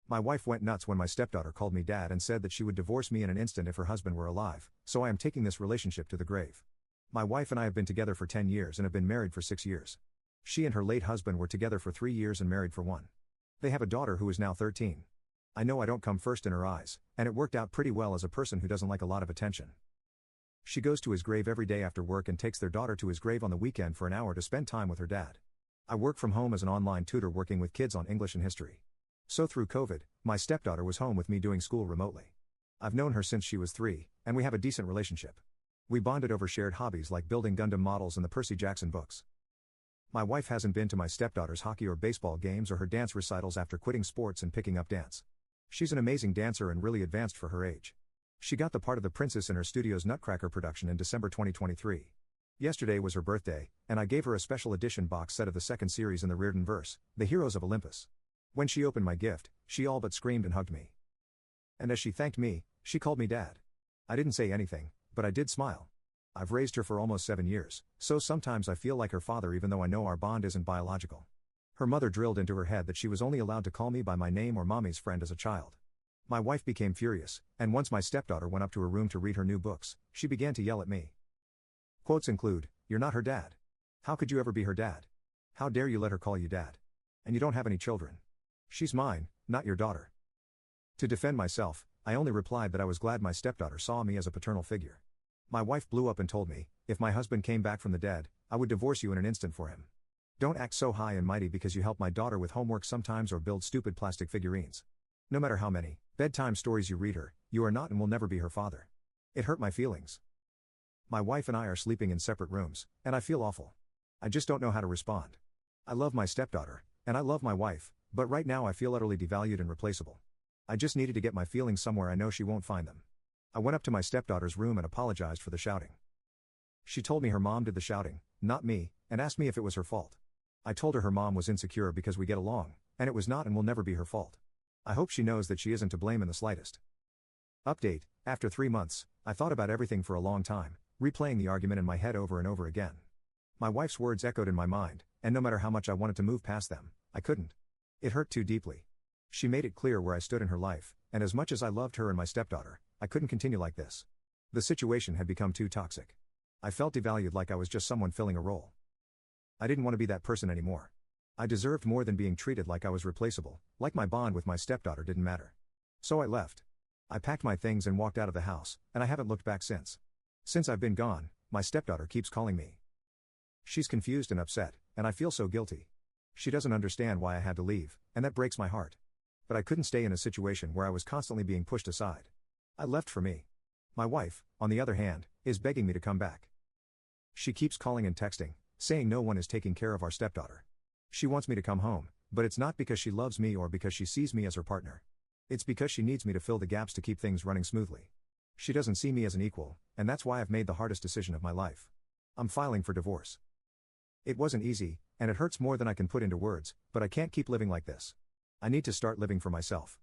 My wife went nuts when my stepdaughter called me dad and said that she would divorce me in an instant if her husband were alive, so I am taking this relationship to the grave. My wife and I have been together for 10 years and have been married for 6 years. She and her late husband were together for 3 years and married for 1. They have a daughter who is now 13. I know I don't come first in her eyes, and it worked out pretty well as a person who doesn't like a lot of attention. She goes to his grave every day after work and takes their daughter to his grave on the weekend for an hour to spend time with her dad. I work from home as an online tutor working with kids on English and history. So through COVID, my stepdaughter was home with me doing school remotely. I've known her since she was 3, and we have a decent relationship. We bonded over shared hobbies like building Gundam models and the Percy Jackson books. My wife hasn't been to my stepdaughter's hockey or baseball games or her dance recitals after quitting sports and picking up dance. She's an amazing dancer and really advanced for her age. She got the part of the princess in her studio's Nutcracker production in December 2023. Yesterday was her birthday, and I gave her a special edition box set of the second series in the Rearden verse, The Heroes of Olympus. When she opened my gift, she all but screamed and hugged me. And as she thanked me, she called me dad. I didn't say anything, but I did smile. I've raised her for almost 7 years, so sometimes I feel like her father even though I know our bond isn't biological. Her mother drilled into her head that she was only allowed to call me by my name or mommy's friend as a child. My wife became furious, and once my stepdaughter went up to her room to read her new books, she began to yell at me. Quotes include, "You're not her dad. How could you ever be her dad? How dare you let her call you dad? And you don't have any children. She's mine, not your daughter." To defend myself, I only replied that I was glad my stepdaughter saw me as a paternal figure. My wife blew up and told me, if my husband came back from the dead, I would divorce you in an instant for him. Don't act so high and mighty because you help my daughter with homework sometimes or build stupid plastic figurines. No matter how many bedtime stories you read her, you are not and will never be her father. It hurt my feelings. My wife and I are sleeping in separate rooms, and I feel awful. I just don't know how to respond. I love my stepdaughter, and I love my wife, but right now I feel utterly devalued and replaceable. I just needed to get my feelings somewhere I know she won't find them. I went up to my stepdaughter's room and apologized for the shouting. She told me her mom did the shouting, not me, and asked me if it was her fault. I told her mom was insecure because we get along, and it was not and will never be her fault. I hope she knows that she isn't to blame in the slightest. Update: after 3 months, I thought about everything for a long time, replaying the argument in my head over and over again. My wife's words echoed in my mind, and no matter how much I wanted to move past them, I couldn't. It hurt too deeply. She made it clear where I stood in her life, and as much as I loved her and my stepdaughter, I couldn't continue like this. The situation had become too toxic. I felt devalued, like I was just someone filling a role. I didn't want to be that person anymore. I deserved more than being treated like I was replaceable, like my bond with my stepdaughter didn't matter. So I left. I packed my things and walked out of the house, and I haven't looked back since. Since I've been gone, my stepdaughter keeps calling me. She's confused and upset, and I feel so guilty. She doesn't understand why I had to leave, and that breaks my heart. But I couldn't stay in a situation where I was constantly being pushed aside. I left for me. My wife, on the other hand, is begging me to come back. She keeps calling and texting, saying no one is taking care of our stepdaughter. She wants me to come home, but it's not because she loves me or because she sees me as her partner. It's because she needs me to fill the gaps to keep things running smoothly. She doesn't see me as an equal, and that's why I've made the hardest decision of my life. I'm filing for divorce. It wasn't easy, and it hurts more than I can put into words, but I can't keep living like this. I need to start living for myself.